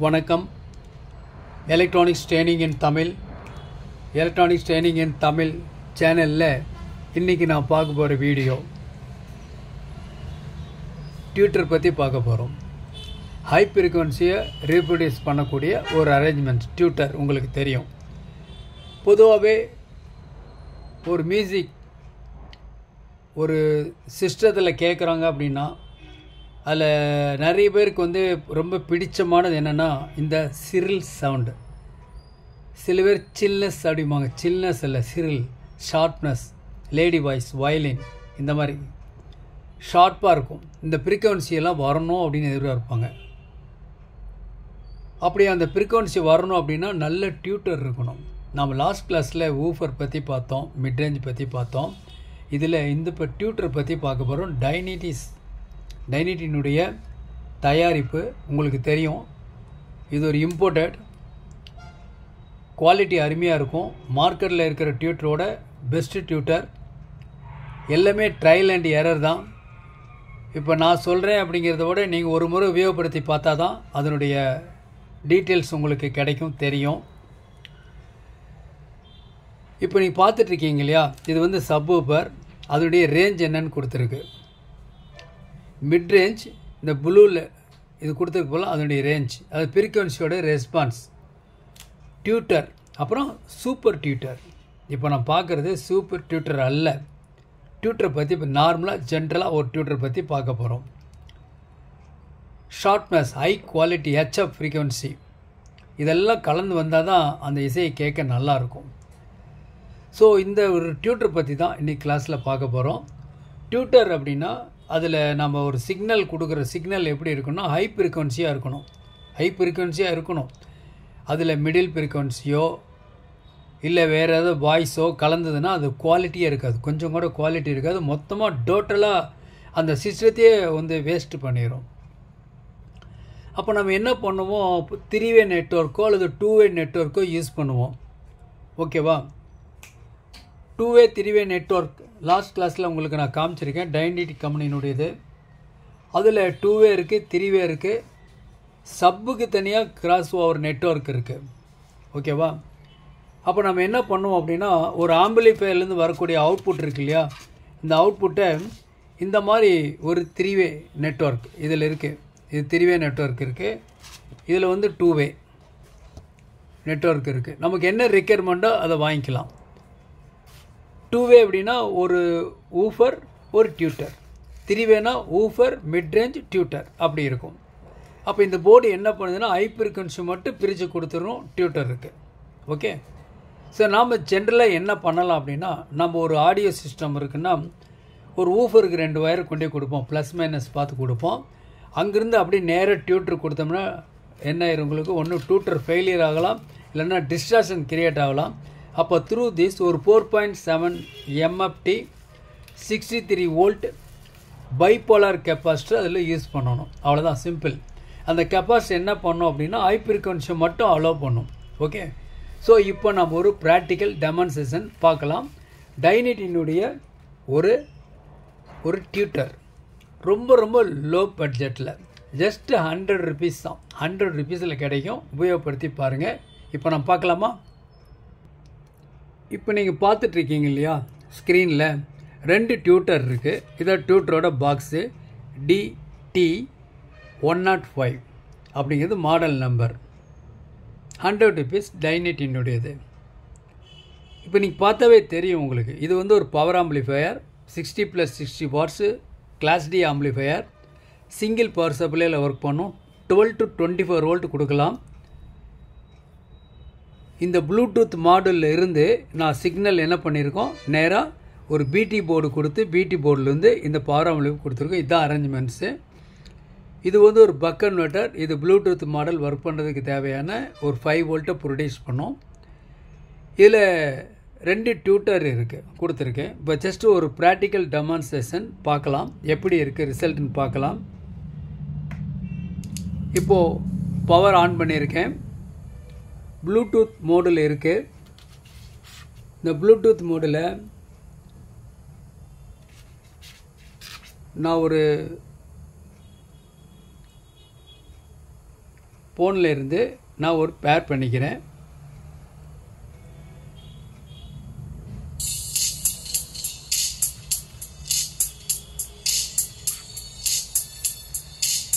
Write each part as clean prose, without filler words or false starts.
வணக்கம். Electronics training இன் தமிழ் சேனலில் இன்றைக்கி நான் பார்க்க போகிற வீடியோ டியூட்டர் பற்றி பார்க்க போகிறோம். ஹை ஃப்ரீக்வன்சியை ரீப்ரொடியூஸ் பண்ணக்கூடிய ஒரு அரேஞ்ச்மெண்ட் டியூட்டர் உங்களுக்கு தெரியும். பொதுவாகவே ஒரு மியூசிக் ஒரு சிஸ்டத்தில் கேட்குறாங்க அப்படின்னா அதில் நிறைய பேருக்கு ரொம்ப பிடிச்சமானது என்னென்னா இந்த சிரில் சவுண்டு. சில பேர் சில்னஸ் அப்படிம்பாங்க. சில்னஸ் இல்லை, Cyril, sharpness, lady voice, violin, இந்த மாதிரி ஷார்ப்பாக இருக்கும். இந்த ஃப்ரீக்வன்சியெல்லாம் வரணும் அப்படின்னு எதிர்பார்ப்பாங்க. அப்படி அந்த ஃப்ரீக்வன்சி வரணும் அப்படின்னா நல்ல டியூட்டர் இருக்கணும். நம்ம லாஸ்ட் கிளாஸில் ஊஃபர் பற்றி பார்த்தோம், மிட்ரேஞ்ச் பற்றி பார்த்தோம். இதில் இப்போ டியூட்டர் பற்றி பார்க்க போகிறோம். டைனிட்டினுடைய தயாரிப்பு உங்களுக்கு தெரியும். இது ஒரு இம்போர்ட்டட், குவாலிட்டி அருமையாக இருக்கும். மார்க்கெட்டில் இருக்கிற டியூட்டரோட பெஸ்ட்டு டியூட்டர். எல்லாமே ட்ரையல் அண்ட் எரர் தான். இப்போ நான் சொல்கிறேன் அப்படிங்கிறத விட நீங்கள் ஒரு முறை உபயோகப்படுத்தி பார்த்தா தான் அதனுடைய டீட்டெயில்ஸ் உங்களுக்கு கிடைக்கும், தெரியும். இப்போ நீங்கள் பார்த்துட்ருக்கீங்க இல்லையா, இது சப்வூஃபர். அதனுடைய ரேஞ்ச் என்னன்னு கொடுத்துருக்கு. மிட் ரேஞ்ச் இந்த ப்ளூவில் இது கொடுத்துருக்கு போல் அதனுடைய ரேஞ்ச், அது ஃப்ரீக்வன்சியோட ரெஸ்பான்ஸ். டியூட்டர், அப்புறம் சூப்பர் டியூட்டர். இப்போ நான் பார்க்குறது சூப்பர் டியூட்டர் அல்ல. டியூட்டரை பற்றி இப்போ நார்மலாக ஜென்ரலாக ஒரு டியூட்டர் பற்றி பார்க்க போகிறோம். Sharpness, high quality, HF frequency, இதெல்லாம் கலந்து வந்தால் தான் அந்த இசையை கேட்க நல்லாயிருக்கும். ஸோ இந்த ஒரு டியூட்டர் பற்றி தான் இன்றைக்கி கிளாஸில் பார்க்க போகிறோம். டியூட்டர் அப்படின்னா அதில் நம்ம ஒரு சிக்னல் கொடுக்குற சிக்னல் எப்படி இருக்குன்னா ஹை ஃப்ரீக்வன்சியாக இருக்கணும். அதில் மிடில் ஃப்ரீக்வன்சியோ இல்லை வேறு ஏதாவது வாய்ஸோ கலந்ததுன்னா அது குவாலிட்டியாக இருக்காது, கொஞ்சம் கூட குவாலிட்டி இருக்காது. மொத்தமாக டோட்டலாக அந்த சிஸ்டத்தையே வேஸ்ட் பண்ணிடும். அப்போ நம்ம என்ன பண்ணுவோம், 3-வே நெட்வொர்க்கோ அல்லது 2-வே நெட்வொர்க்கோ யூஸ் பண்ணுவோம். ஓகேவா? 2-வே 3-வே நெட்வொர்க் லாஸ்ட் கிளாஸில் உங்களுக்கு நான் காமிச்சிருக்கேன். டைனிட்டி கம்பெனியினுடையது. அதில் 2-வே இருக்குது, 3-வே இருக்குது. சப்புக்கு தனியாக கிராஸ் ஓவர் நெட்வொர்க் இருக்குது. ஓகேவா? அப்போ நம்ம என்ன பண்ணுவோம் அப்படின்னா, ஒரு ஆம்பிளிஃபையர்லேருந்து வரக்கூடிய அவுட்புட் இருக்கு இல்லையா, இந்த அவுட்புட்டை இந்த மாதிரி ஒரு 3-வே நெட்வொர்க் இதில் இருக்குது. இது 3-வே நெட்வொர்க் இருக்குது. இதில் 2-வே நெட்வொர்க் இருக்குது. நமக்கு என்ன ரெக்யர்மெண்ட்டோ அதை வாங்கிக்கலாம். 2-வே அப்படின்னா ஒரு ஊஃபர், ஒரு டியூட்டர். 3-வேனா ஊஃபர், மிட்ரேஞ்ச், டியூட்டர் அப்படி இருக்கும். அப்போ இந்த போர்டு என்ன பண்ணுதுன்னா ஹை ஃப்ரீக்வன்சி மட்டும் பிரித்து கொடுத்துரும் டியூட்டர் இருக்குது. ஓகே. ஸோ நாம் ஜென்ரலாக என்ன பண்ணலாம் அப்படின்னா, நம்ம ஒரு ஆடியோ சிஸ்டம் இருக்குன்னா ஒரு ஊஃபருக்கு 2 வயர் கொண்டே கொடுப்போம், ப்ளஸ் மைனஸ் பார்த்து கொடுப்போம். அங்கேருந்து அப்படியே நேராக டியூட்டர் கொடுத்தோம்னா என்ன ஆயிரும், உங்களுக்கு ஒன்று டியூட்டர் ஃபெயிலியர் ஆகலாம், இல்லைன்னா டிஸ்ட்ராக்ஷன் கிரியேட் ஆகலாம். அப்போ த்ரூ திஸ் ஒரு 4.7 MFT 63 வோல்ட் பைபோலார் கெப்பாசிட்டர் அதில் யூஸ் பண்ணணும். அவ்வளோதான், சிம்பிள். அந்த கெப்பாசிட்டி என்ன பண்ணோம் அப்படின்னா ஹை ஃப்ரீக்வன்சி மட்டும் அலோவ் பண்ணும். ஓகே. ஸோ இப்போ நம்ம ஒரு ப்ராக்டிக்கல் டெமான்ஸ்ட்ரேஷன் பார்க்கலாம். டைனிட்டினுடைய ஒரு டியூட்டர் ரொம்ப லோ பட்ஜெட்டில் ஜஸ்ட் 100 ருபீஸ் தான். 100 ருபீஸில் கிடைக்கும். உபயோகப்படுத்தி பாருங்கள். இப்போ நம்ம பார்க்கலாமா? இப்போ நீங்கள் பார்த்துட்ருக்கீங்க இல்லையா, ஸ்க்ரீனில் 2 டியூட்டர் இருக்குது. இதான் டியூட்டரோட பாக்ஸு. DT105 அப்படிங்கிறது மாடல் நம்பர். 100 ருபீஸ் டைனிட்டினுடையது. இப்போ நீங்கள் பார்த்தாவே தெரியும் உங்களுக்கு. இது ஒரு power amplifier, 60+60 watts, class D amplifier. Single power சப்ளையில் ஒர்க் பண்ணும். 12 to 24 வோல்ட் கொடுக்கலாம். இந்த ப்ளூடூத் மாடலில் இருந்து நான் சிக்னல் என்ன பண்ணியிருக்கோம், நேராக ஒரு பிடி போர்டு கொடுத்து பிடி போர்டிலேருந்து இந்த பவர் ஆம்பிளிஃபையர் கொடுத்துருக்கோம். இதுதான் அரேஞ்ச்மெண்ட்ஸு. இது ஒரு பக் கன்வெர்ட்டர். இது ப்ளூடூத் மாடல் ஒர்க் பண்ணுறதுக்கு தேவையான ஒரு 5 வோல்ட்டை ப்ரொடியூஸ் பண்ணும். இதில் 2 டியூட்டர் இருக்குது கொடுத்துருக்கேன். இப்போ ஜஸ்ட் ஒரு ப்ராக்டிக்கல் டெமான்ஸ்ட்ரேஷன் பார்க்கலாம், எப்படி இருக்குது ரிசல்ட்னு பார்க்கலாம். இப்போது பவர் ஆன் பண்ணியிருக்கேன். ப்ளூடூத் மோடில் இருக்குது. இந்த ப்ளூடூத் மோடில் நான் ஒரு ஃபோனில் இருந்து நான் ஒரு பேர் பண்ணிக்கிறேன்.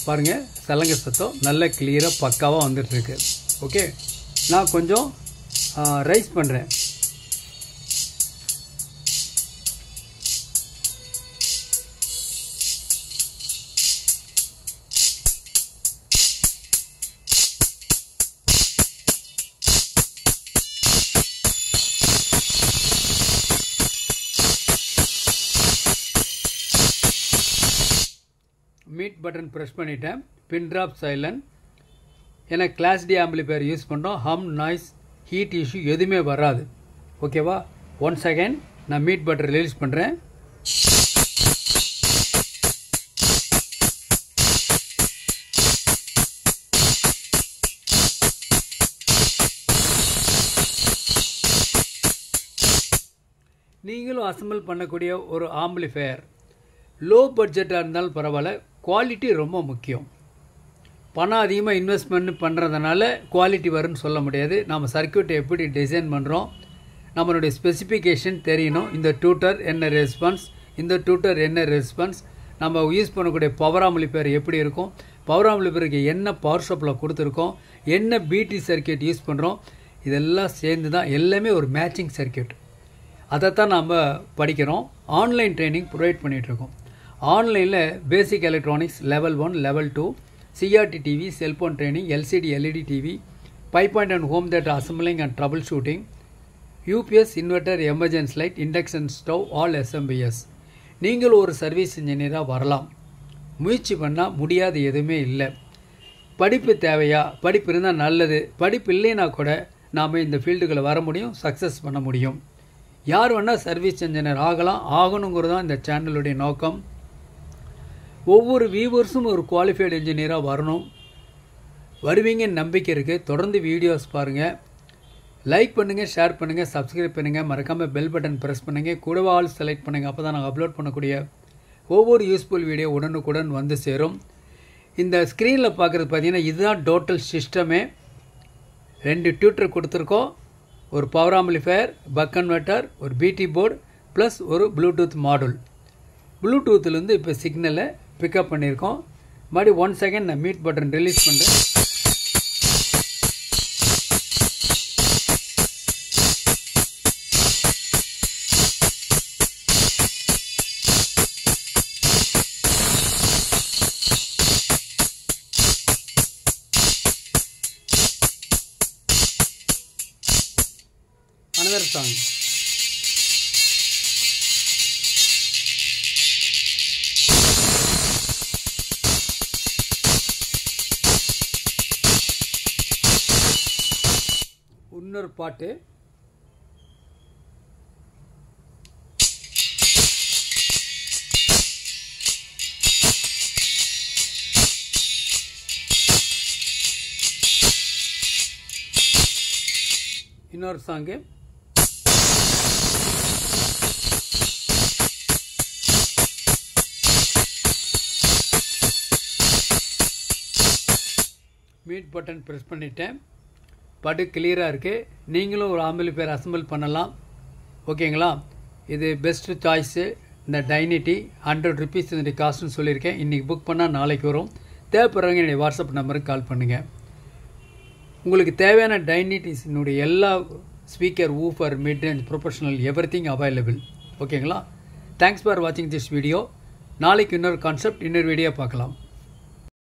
பாருங்கள், சலங்கை சத்தம் நல்ல கிளியராக பக்காவாக வந்துட்டுருக்கு. ஓகே, நான் கொஞ்சம் ரைஸ் பண்ணுறேன். மீட் பட்டன் ப்ரெஸ் பண்ணிட்டேன். பின் ட்ராப் சைலண்ட். ஏன்னா கிளாஸ் டி ஆம்பிளிஃபையர் யூஸ் பண்ணுறோம். ஹம், நாய்ஸ், ஹீட் இஷ்யூ எதுவுமே வராது. ஓகேவா? 1 செகண்ட் நான் மீட் பட்டன் ரிலீஸ் பண்ணுறேன். நீங்களும் அசம்பிள் பண்ணக்கூடிய ஒரு ஆம்பிளிஃபையர் லோ பட்ஜெட்டாக இருந்தாலும் பரவாயில்ல, குவாலிட்டி ரொம்ப முக்கியம். பணம் அதிகமாக இன்வெஸ்ட்மெண்ட் பண்ணுறதுனால குவாலிட்டி வரும்னு சொல்ல முடியாது. நம்ம சர்க்யூட்டை எப்படி டிசைன் பண்ணுறோம், நம்மளுடைய ஸ்பெசிஃபிகேஷன் தெரியணும். இந்த டியூட்டர் என்ன ரெஸ்பான்ஸ், இந்த டியூட்டர் என்ன ரெஸ்பான்ஸ், நம்ம யூஸ் பண்ணக்கூடிய பவர் ஆம்பிளிஃபையர் எப்படி இருக்கும், பவர் ஆம்பிளிஃபையருக்கு என்ன பவர் சப்ளை கொடுத்துருக்கோம், என்ன பிடி சர்க்யூட் யூஸ் பண்ணுறோம், இதெல்லாம் சேர்ந்து தான் எல்லாமே ஒரு மேட்சிங் சர்க்யூட். அதைத்தான் நாம் படிக்கிறோம். ஆன்லைன் ட்ரைனிங் ப்ரொவைட் பண்ணிகிட்ருக்கோம். ஆன்லைனில் basic electronics level 1, level 2, CRT TV, cellphone training, LCD LED TV, 5.1 home theatre assembling and troubleshooting, UPS, inverter, emergency light, induction stove, all SMPS. நீங்கள் ஒரு சர்வீஸ் இன்ஜினியராக வரலாம். முயற்சி பண்ணால் முடியாது எதுவுமே இல்லை. படிப்பு தேவையா? படிப்பு இருந்தால் நல்லது. படிப்பு இல்லைன்னா கூட நாம் இந்த ஃபீல்டுகளை வர முடியும், சக்ஸஸ் பண்ண முடியும். யார் வேணால் சர்வீஸ் இன்ஜினியர் ஆகலாம். ஆகணுங்கிறது தான் இந்த சேனலுடைய நோக்கம். ஒவ்வொரு வியூவர்ஸும் ஒரு குவாலிஃபைடு இன்ஜினியராக வரணும். வருவீங்கன்னு நம்பிக்கை இருக்குது. தொடர்ந்து வீடியோஸ் பாருங்கள், லைக் பண்ணுங்கள், ஷேர் பண்ணுங்கள், சப்ஸ்கிரைப் பண்ணுங்கள், மறக்காமல் பெல் பட்டன் ப்ரெஸ் பண்ணுங்கள், கூடவே ஆல் செலக்ட் பண்ணுங்கள். அப்போ தான் நாங்கள் அப்லோட் பண்ணக்கூடிய ஒவ்வொரு யூஸ்ஃபுல் வீடியோ உடனுக்குடன் வந்து சேரும். இந்த ஸ்க்ரீனில் பார்க்குறது பார்த்தீங்கன்னா இதுதான் டோட்டல் சிஸ்டமே. 2 டியூட்டர் கொடுத்துருக்கோம், ஒரு பவர் ஆம்பிளிஃபையர், பக் கன்வெர்ட்டர், ஒரு பிடி போர்டு ப்ளஸ் ஒரு ப்ளூடூத் மாடுல். ப்ளூடூத்லேருந்து இப்போ சிக்னலை பிக்கப் பண்ணியிருக்கோம். மறுபடியும் 1 செகண்ட் நான் மீட் பட்டன் ரிலீஸ் பண்ணுறேன். another song. இன்னொரு பாட்டு. இன்னொரு சாங்கு. மீட் பட்டன் ப்ரெஸ் பண்ணிட்டேன். பாட்டு கிளியராக இருக்குது. நீங்களும் ஒரு ஆம்பிளிஃபையர் அசம்பிள் பண்ணலாம். ஓகேங்களா? இது பெஸ்ட்டு சாய்ஸு. இந்த டைனிட்டி 100 rupees இதனுடைய காஸ்ட்னு சொல்லியிருக்கேன். இன்றைக்கி புக் பண்ணால் நாளைக்கு வரும். தேவைப்படுறவங்க என்னுடைய வாட்ஸ்அப் நம்பருக்கு கால் பண்ணுங்கள். உங்களுக்கு தேவையான டைனிட்டிஸினுடைய எல்லா speaker, woofer, mid range, professional everything available. ஓகேங்களா? தேங்க்ஸ் ஃபார் வாட்சிங் திஸ் வீடியோ. நாளைக்கு இன்னொரு கான்செப்ட், இன்னொரு வீடியோ பார்க்கலாம்.